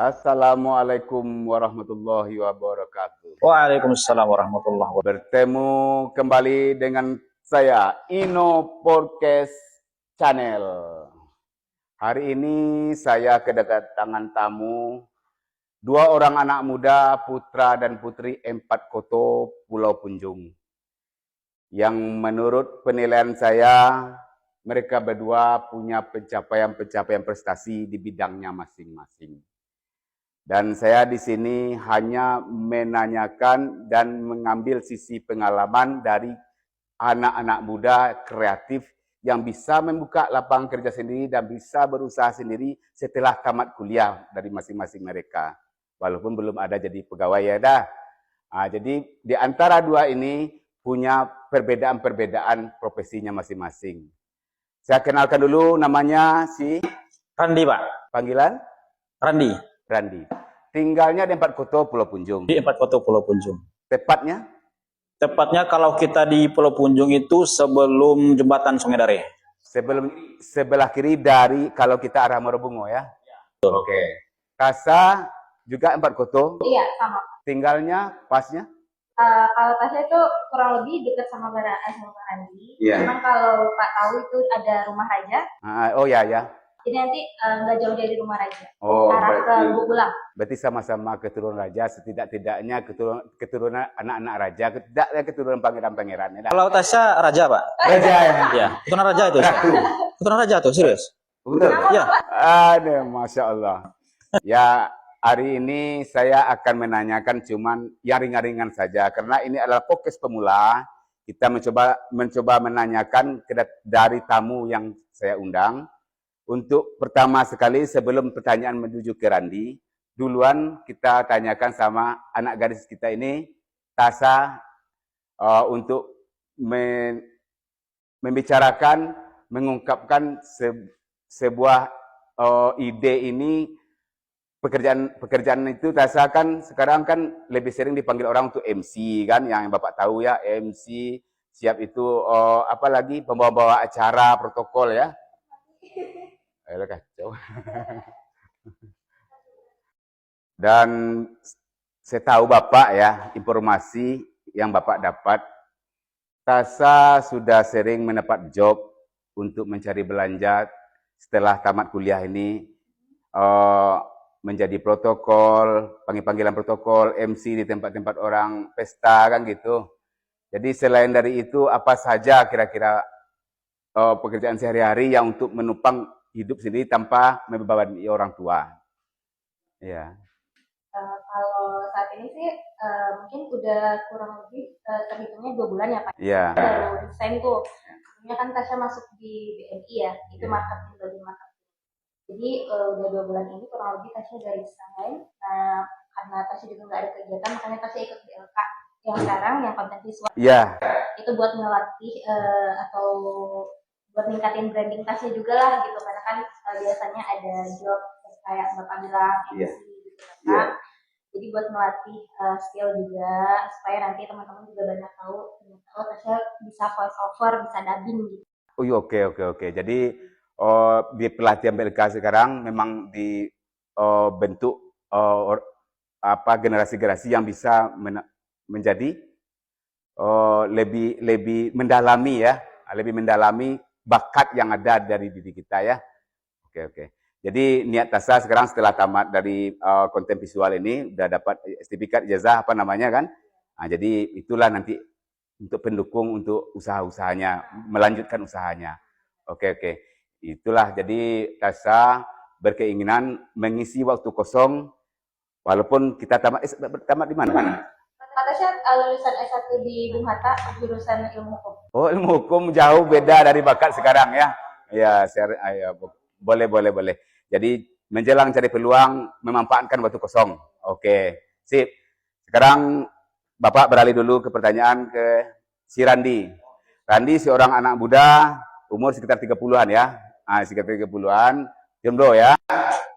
Assalamualaikum warahmatullahi wabarakatuh. Waalaikumsalam warahmatullahi wabarakatuh. Bertemu kembali dengan saya, Ino Podcast Channel. Hari ini saya kedatangan tamu, dua orang anak muda, putra dan putri Empat Koto Pulau Punjung. Yang menurut penilaian saya, mereka berdua punya pencapaian prestasi di bidangnya masing-masing. Dan saya di sini hanya menanyakan dan mengambil sisi pengalaman dari anak-anak muda kreatif yang bisa membuka lapangan kerja sendiri dan bisa berusaha sendiri setelah tamat kuliah dari masing-masing mereka. Walaupun belum ada jadi pegawai ya dah. Jadi di antara dua ini punya perbedaan-perbedaan profesinya masing-masing. Saya kenalkan dulu, namanya si Randi, Pak. Panggilan? Randi. Randi. Tinggalnya di Empat Koto Pulau Punjung. Di Empat Koto Pulau Punjung. Tepatnya? Tepatnya kalau kita di Pulau Punjung itu sebelum jembatan Sungai Dare. Sebelah kiri dari kalau kita arah Morobungo ya? Betul. Oke. Tasa juga Empat Koto? Iya, sama. Tinggalnya pasnya? Kalau Tasya itu kurang lebih dekat sama Randi. Iya. Memang kalau Pak tahu itu ada rumah raja. Oh ya ya. Jadi nanti nggak jauh dari rumah raja. Oh, arah ke Bubulang. Berarti sama-sama keturunan raja, setidak-tidaknya keturunan anak-anak raja, tidaknya keturunan pangeran-pangeran. Kalau Tasya raja, Pak. Raja ya? Iya, keturunan raja itu. Keturunan raja tuh, serius. Betul? Iya. Aduh, Masya Allah. Ya, hari ini saya akan menanyakan cuman yang ringan-ringan saja. Karena ini adalah podcast pemula. Kita mencoba menanyakan dari tamu yang saya undang. Untuk pertama sekali sebelum pertanyaan menuju ke Randi, duluan kita tanyakan sama anak gadis kita ini, Tasa, untuk membicarakan, mengungkapkan sebuah ide ini. Pekerjaan itu Tasa kan sekarang kan lebih sering dipanggil orang untuk MC kan, yang Bapak tahu ya, MC, siap itu apalagi pembawa-bawa acara, protokol ya. Ayolah kacau. Dan saya tahu Bapak ya, informasi yang Bapak dapat, Tasa sudah sering mendapat job untuk mencari belanja setelah tamat kuliah ini, menjadi protokol, panggilan protokol, MC di tempat-tempat orang pesta kan gitu. Jadi selain dari itu, apa saja kira-kira pekerjaan sehari-hari yang untuk menopang hidup sendiri tanpa membebani orang tua. Ya. Kalau saat ini sih mungkin udah kurang lebih terhitungnya 2 bulan ya Pak. Iya. Baru desain tuh. Sebelumnya kan Tasya masuk di BNI ya, itu marketing bagian marketing. Jadi udah 2 bulan ini kurang lebih Tasya dari desain. Nah, karena Tasya juga nggak ada kegiatan, makanya Tasya ikut BLK yang sekarang yang konten visual. Iya. Itu buat melatih atau buat ningkatin branding Tasya juga lah gitu, karena kan biasanya ada job kayak Bapak bilang MC gitu kan. Jadi buat melatih skill juga supaya nanti teman-teman juga banyak tahu Tasya bisa voice over, bisa dubbing gitu. Oh iya, oke. Jadi di pelatihan BLK sekarang memang dibentuk generasi-generasi yang bisa menjadi lebih mendalami ya, lebih mendalami bakat yang ada dari diri kita ya. Oke. Jadi niat Tasa sekarang setelah tamat dari konten visual ini udah dapat sertifikat ijazah apa namanya kan. Jadi itulah nanti untuk pendukung untuk usaha-usahanya, melanjutkan usahanya. Oke. Itulah jadi Tasa berkeinginan mengisi waktu kosong walaupun kita tamat di mana? Tasya lulusan S1 di Bung Hatta, jurusan ilmu hukum. Oh, ilmu hukum jauh beda dari bakat sekarang ya. Ya, boleh. Jadi menjelang cari peluang, memanfaatkan waktu kosong. Oke, sip. Sekarang Bapak beralih dulu ke pertanyaan ke si Randi. Randi seorang anak muda, umur sekitar 30-an ya. Sekitar 30-an, jomblo ya.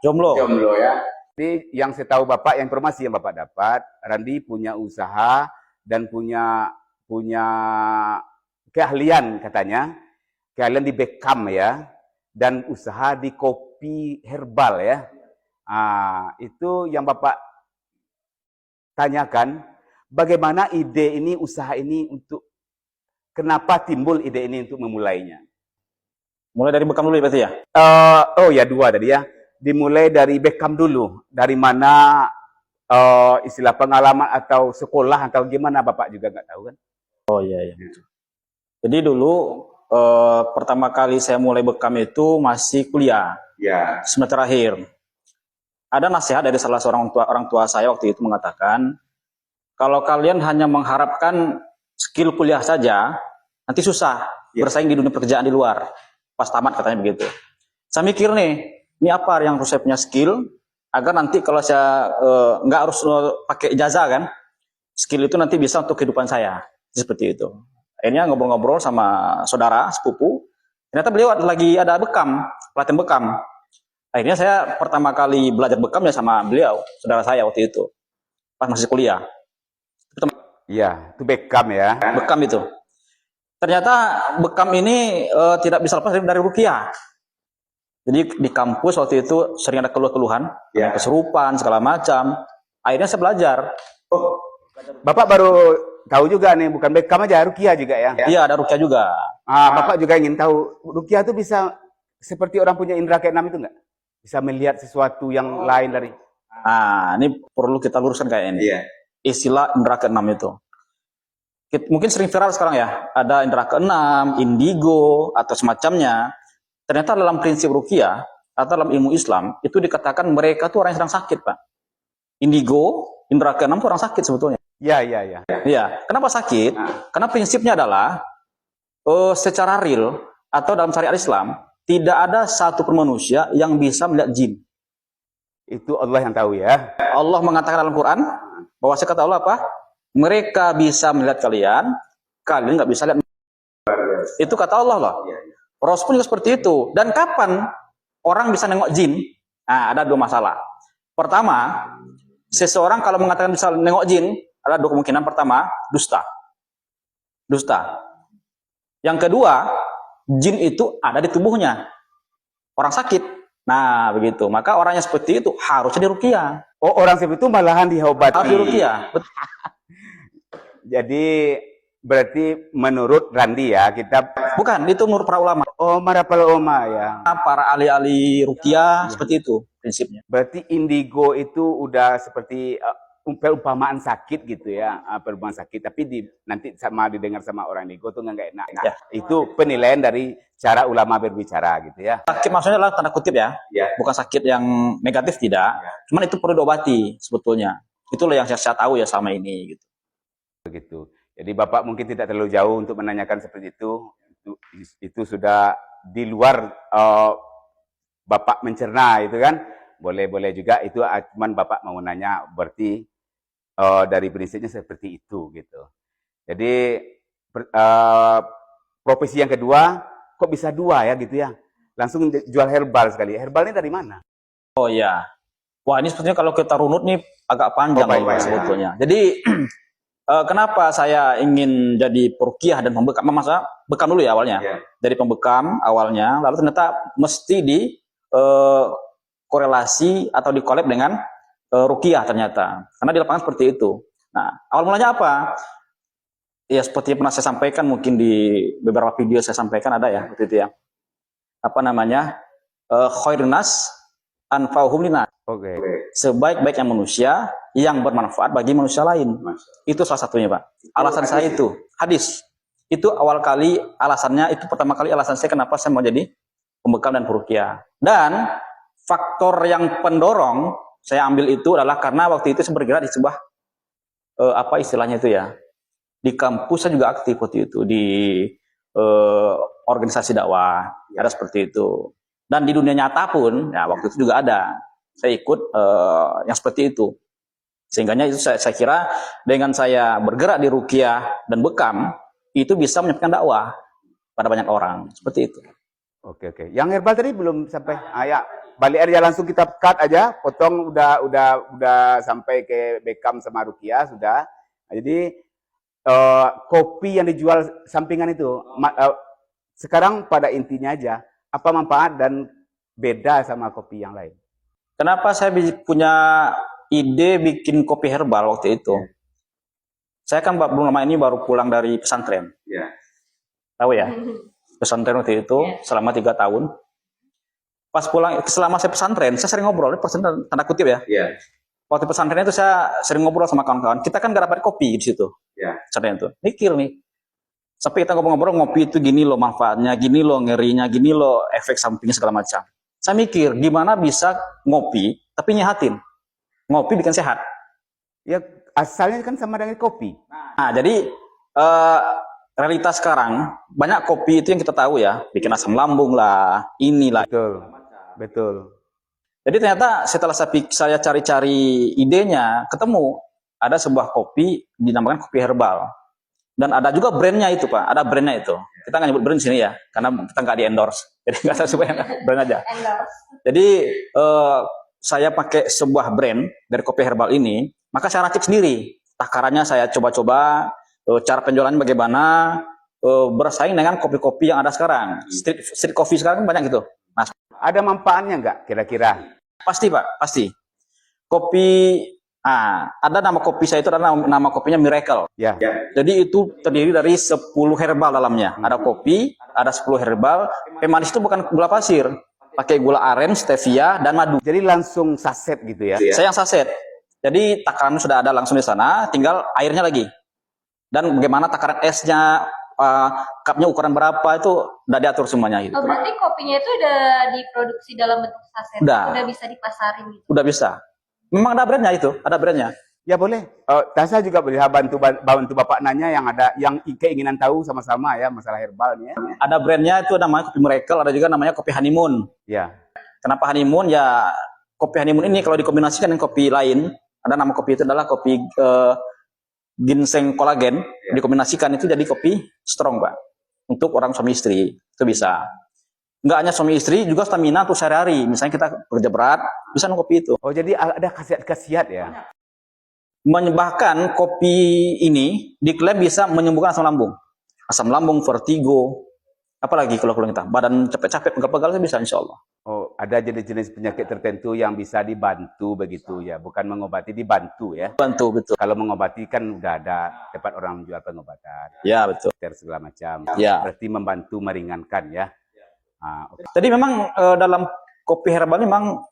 Jomblo ya. Jadi yang saya tahu Bapak, yang informasi yang Bapak dapat, Randi punya usaha dan punya keahlian katanya, keahlian di Beckham ya, dan usaha di kopi herbal ya. Itu yang Bapak tanyakan, bagaimana ide ini, usaha ini kenapa timbul ide ini untuk memulainya? Mulai dari bekam dulu ya berarti ya? Oh ya, dua tadi ya. Dimulai dari Beckham dulu. Dari mana istilah pengalaman atau sekolah atau gimana Bapak juga nggak tahu kan? Oh iya iya. Jadi dulu pertama kali saya mulai bekam itu masih kuliah, Ya. semester akhir. Ada nasihat dari salah seorang orang tua saya waktu itu mengatakan, kalau kalian hanya mengharapkan skill kuliah saja, nanti susah bersaing di dunia pekerjaan di luar. Pas tamat katanya begitu. Saya mikir nih, ini apa yang harus saya punya skill, agar nanti kalau saya nggak harus pakai ijazah kan, skill itu nanti bisa untuk kehidupan saya. Seperti itu. Akhirnya ngobrol-ngobrol sama saudara, sepupu, ternyata beliau lagi ada bekam, pelatihan bekam. Akhirnya saya pertama kali belajar bekam ya sama beliau, saudara saya waktu itu, pas masih kuliah. Iya, itu Beckham ya. Bekam itu. Ternyata bekam ini tidak bisa lepas dari rukiah. Jadi di kampus waktu itu sering ada keluhan, kesurupan segala macam. Akhirnya saya belajar. Oh, Bapak baru tahu juga nih, bukan Beckham aja, rukiah juga ya? Iya, ada rukiah juga. Bapak juga ingin tahu, rukiah itu bisa seperti orang punya indera keenam itu nggak? Bisa melihat sesuatu yang lain dari... Ini perlu kita luruskan kayak ini. Iya. Istilah indera keenam itu. Mungkin sering viral sekarang ya, ada indera keenam, indigo, atau semacamnya. Ternyata dalam prinsip rukiah, atau dalam ilmu Islam, itu dikatakan mereka tuh orang yang sedang sakit, Pak. Indigo, indera keenam itu orang sakit sebetulnya. Iya. Iya, kenapa sakit? Karena prinsipnya adalah, secara real, atau dalam syariat Islam, tidak ada satu pun manusia yang bisa melihat jin. Itu Allah yang tahu ya. Allah mengatakan dalam Quran, bahwa kata Allah apa? Mereka bisa melihat kalian nggak bisa lihat. Itu kata Allah loh. Rasul pun juga seperti itu. Dan kapan orang bisa nengok jin? Ada dua masalah. Pertama, seseorang kalau mengatakan bisa nengok jin, ada dua kemungkinan. Pertama, dusta. Yang kedua, jin itu ada di tubuhnya. Orang sakit. Nah, begitu. Maka orang yang seperti itu harusnya diruqyah. Oh, orang seperti itu malahan diobati. Harus diruqyah. Jadi berarti menurut Randi ya, kita... Bukan, itu menurut para ulama. Oh, para ulama ya. Para ahli-ahli ruqyah seperti itu prinsipnya. Berarti indigo itu udah seperti perumpamaan sakit gitu ya, perumpamaan sakit. Tapi nanti didengar sama orang indigo tuh nggak enak. Ya. Itu penilaian dari cara ulama berbicara gitu ya. Sakit maksudnya adalah tanda kutip ya. Bukan sakit yang negatif tidak. Cuman itu perlu diobati sebetulnya. Itulah yang saya tahu ya sama ini gitu. Begitu. Jadi Bapak mungkin tidak terlalu jauh untuk menanyakan seperti itu. Itu sudah di luar Bapak mencerna itu kan. Boleh juga itu, cuman Bapak mau nanya berarti dari prinsipnya seperti itu gitu. Jadi profesi yang kedua kok bisa dua ya gitu ya. Langsung jual herbal sekali. Herbal ini dari mana? Oh iya. Wah, ini sebetulnya kalau kita runut nih agak panjang sebetulnya. Jadi kenapa saya ingin jadi peruqyah dan pembekam? Masa bekam dulu ya awalnya. Dari pembekam awalnya, lalu ternyata mesti di korelasi atau di collab dengan ruqyah ternyata. Karena di lapangan seperti itu. Nah, awal mulanya apa? Ya seperti yang pernah saya sampaikan, mungkin di beberapa video saya sampaikan ada ya seperti itu ya. Apa namanya? Khairun nas anfa'uhum linnas. Oke. Sebaik-baiknya manusia yang bermanfaat bagi manusia lain. Itu salah satunya, Pak. Alasan saya itu hadis. Itu awal kali alasannya, itu pertama kali alasan saya kenapa saya mau jadi pembekam dan peruqyah. Dan faktor yang pendorong saya ambil itu adalah karena waktu itu saya bergerak di sebuah apa istilahnya itu ya. Di kampus saya juga aktif waktu itu di organisasi dakwah. Ada seperti itu. Dan di dunia nyata pun, ya waktu itu juga ada. Saya ikut yang seperti itu. Sehingganya itu saya kira dengan saya bergerak di ruqyah dan bekam, itu bisa menyampaikan dakwah pada banyak orang. Seperti itu. Oke. Yang herbal tadi belum sampai. Ya, balik aja langsung kita cut aja, potong udah sampai ke bekam sama ruqyah sudah. Nah, jadi kopi yang dijual sampingan itu sekarang pada intinya aja apa manfaat dan beda sama kopi yang lain? Kenapa saya punya ide bikin kopi herbal waktu itu? Saya kan belum lama ini baru pulang dari pesantren. Ya. Tahu ya? Pesantren waktu itu selama 3 tahun. Pas pulang, selama saya pesantren, saya sering ngobrol, pesantren tanda kutip ya. Iya. Waktu pesantren itu saya sering ngobrol sama kawan-kawan. Kita kan gak dapat kopi di situ. Ya. Pesantren itu. Mikir nih. Sampai kita ngobrol-ngobrol, ngopi itu gini loh manfaatnya, gini loh ngerinya, gini loh efek sampingnya segala macam. Saya mikir, gimana bisa ngopi, tapi nyehatin. Ngopi bikin sehat. Ya, asalnya kan sama dengan kopi. Nah, jadi realitas sekarang, banyak kopi itu yang kita tahu ya, bikin asam lambung lah, inilah. Betul. Betul. Jadi ternyata setelah saya cari-cari idenya, ketemu ada sebuah kopi dinamakan kopi herbal. Dan ada juga brandnya itu Pak, ada brandnya itu. Kita nggak nyebut brand di sini ya, karena kita nggak di endorse. Jadi nggak tahu supaya brand aja. Jadi saya pakai sebuah brand dari kopi herbal ini, maka saya racik sendiri. Takarannya saya coba-coba, cara penjualannya bagaimana, bersaing dengan kopi-kopi yang ada sekarang. Street coffee sekarang banyak gitu. Nah, Ada manfaatnya nggak kira-kira? pasti Pak, pasti. Kopi, ada nama kopi saya itu, ada nama kopinya Miracle. Ya. Jadi itu terdiri dari 10 herbal dalamnya. Ada kopi, ada 10 herbal. Pemanis itu bukan gula pasir. Pakai gula aren, stevia, dan madu. Jadi langsung saset gitu ya? Saya yang saset. Jadi takaran sudah ada langsung di sana, tinggal airnya lagi. Dan bagaimana takaran esnya, cupnya ukuran berapa, itu udah diatur semuanya. Gitu. Oh, berarti kopinya itu udah diproduksi dalam bentuk saset, udah bisa dipasarin gitu? Udah bisa. Memang ada brandnya itu, ada brandnya. Ya boleh. Tasa juga boleh bantu Bapak nanya yang keinginan tahu sama-sama ya masalah herbal nih ya. Ada brandnya itu namanya kopi Miracle, ada juga namanya kopi Honeymoon. Ya. Kenapa Honeymoon? Ya kopi Honeymoon ini kalau dikombinasikan dengan kopi lain, ada nama kopi itu adalah kopi ginseng kolagen, dikombinasikan itu jadi kopi strong Pak. Untuk orang suami istri, itu bisa. Nggak hanya suami istri, juga stamina untuk sehari-hari. Misalnya kita bekerja berat, bisa minum kopi itu. Oh jadi ada khasiat-khasiat ya? Bahkan kopi ini diklaim bisa menyembuhkan asam lambung, vertigo, apalagi kalau kita badan capek-capek, pegal-pegal bisa insya Allah. Oh ada jenis-jenis penyakit tertentu yang bisa dibantu begitu ya, bukan mengobati, dibantu ya? Bantu betul. Kalau mengobati kan udah ada tempat orang menjual pengobatan. Ya betul. Segala macam. Ya. Berarti membantu meringankan ya. Okay. Jadi memang dalam kopi herbal memang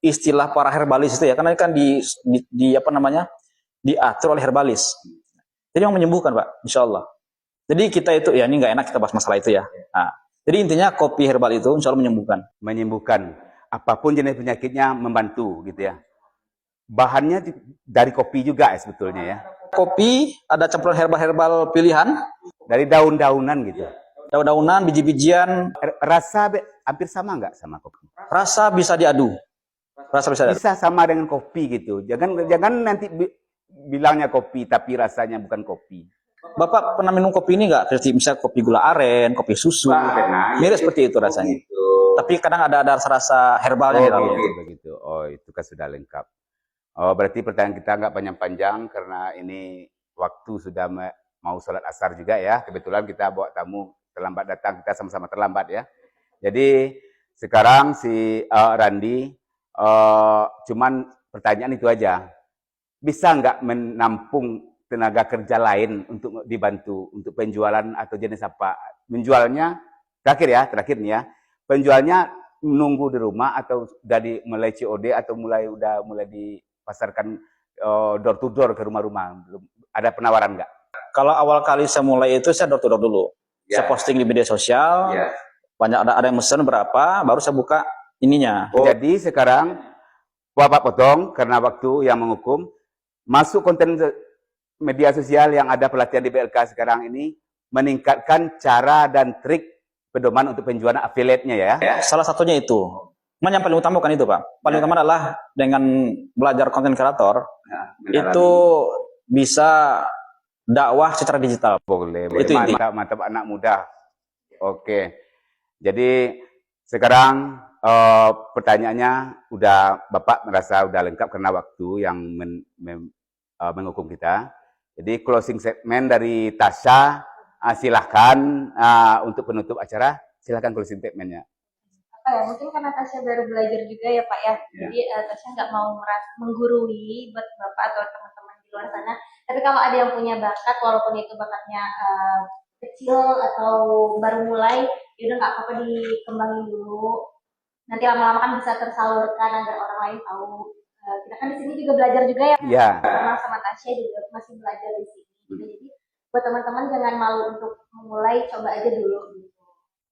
istilah para herbalis itu ya, karena kan di apa namanya, diatur oleh herbalis. Jadi memang menyembuhkan Pak, insya Allah. Jadi kita itu, ya ini nggak enak kita bahas masalah itu ya. Jadi intinya kopi herbal itu insya Allah menyembuhkan. Menyembuhkan. Apapun jenis penyakitnya membantu gitu ya. Bahannya dari kopi juga ya sebetulnya ya. Kopi, ada campuran herbal-herbal pilihan. Dari daun-daunan gitu. Daun-daunan, biji-bijian. Rasa hampir sama nggak sama kopi? Rasa bisa diadu. Bisa sama dengan kopi gitu. Jangan nanti bilangnya kopi tapi rasanya bukan kopi. Bapak pernah minum kopi ini nggak? Misalnya kopi gula aren, kopi susu. Mirip seperti itu rasanya. Tapi kadang ada rasa-rasa herbalnya begitu. Oh, itu kan sudah lengkap. Oh, berarti pertanyaan kita nggak panjang-panjang karena ini waktu sudah mau sholat asar juga ya. Kebetulan kita bawa tamu terlambat datang, kita sama-sama terlambat ya. Jadi sekarang si Randi, cuman pertanyaan itu aja. Bisa nggak menampung tenaga kerja lain untuk dibantu untuk penjualan atau jenis apa? Menjualnya terakhir nih ya. Penjualnya menunggu di rumah atau dari mulai COD atau mulai dipasarkan door to door ke rumah-rumah. Ada penawaran nggak? Kalau awal kali saya mulai itu saya door to door dulu. Saya posting di media sosial. Banyak ada yang mesen berapa, baru saya buka ininya. Jadi sekarang Bapak potong karena waktu yang menghukum. Masuk konten media sosial yang ada pelatihan di BLK sekarang ini meningkatkan cara dan trik pedoman untuk penjualan affiliate-nya ya. Salah satunya itu. Yang paling utama bukan itu Pak. Paling utama adalah dengan belajar konten kreator, itu bisa dakwah secara digital. Boleh. Itu Mantap anak muda. Oke. Jadi sekarang pertanyaannya Bapak merasa udah lengkap karena waktu yang menghukum kita. Jadi closing segmen dari Tasya, silahkan untuk penutup acara, silahkan closing segmennya. apa ya, mungkin karena Tasya baru belajar juga ya Pak ya. Jadi Tasya nggak mau menggurui buat Bapak atau teman-teman di luar sana. Tapi kalau ada yang punya bakat, walaupun itu bakatnya kecil atau baru mulai, ya udah nggak apa-apa dikembangin dulu. Nanti lama-lama kan bisa tersalurkan agar orang lain tahu. Kita kan di sini juga belajar juga ya. Iya. Sama Tasya juga masih belajar di sini. Jadi buat teman-teman jangan malu untuk memulai, coba aja dulu.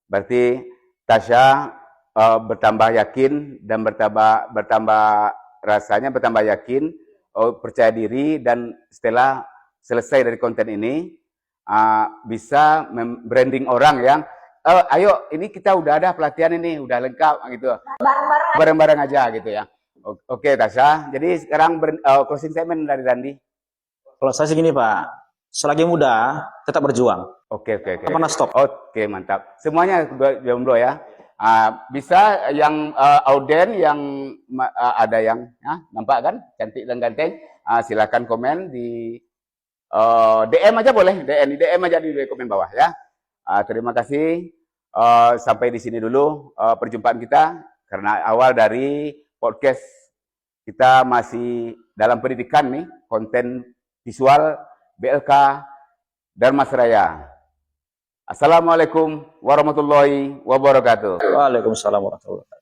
Berarti Tasya bertambah yakin dan bertambah rasanya bertambah yakin, percaya diri, dan setelah selesai dari konten ini bisa branding orang yang ayo ini kita udah ada pelatihan ini, udah lengkap gitu. Bareng-bareng aja gitu ya. Oke Tasya, jadi sekarang closing statement dari Randi. Kalau saya sih gini Pak, selagi muda tetap berjuang. Oke. Tidak pernah stop. Oke, mantap. Semuanya jomblo ya. Bisa yang auden yang ada yang nampak kan cantik dan ganteng, silakan komen di DM aja boleh, DM aja di komen bawah ya. Terima kasih. Sampai di sini dulu perjumpaan kita, karena awal dari podcast kita masih dalam pendidikan nih, konten visual BLK Dharmasraya. Assalamualaikum warahmatullahi wabarakatuh. Waalaikumsalam warahmatullahi wabarakatuh.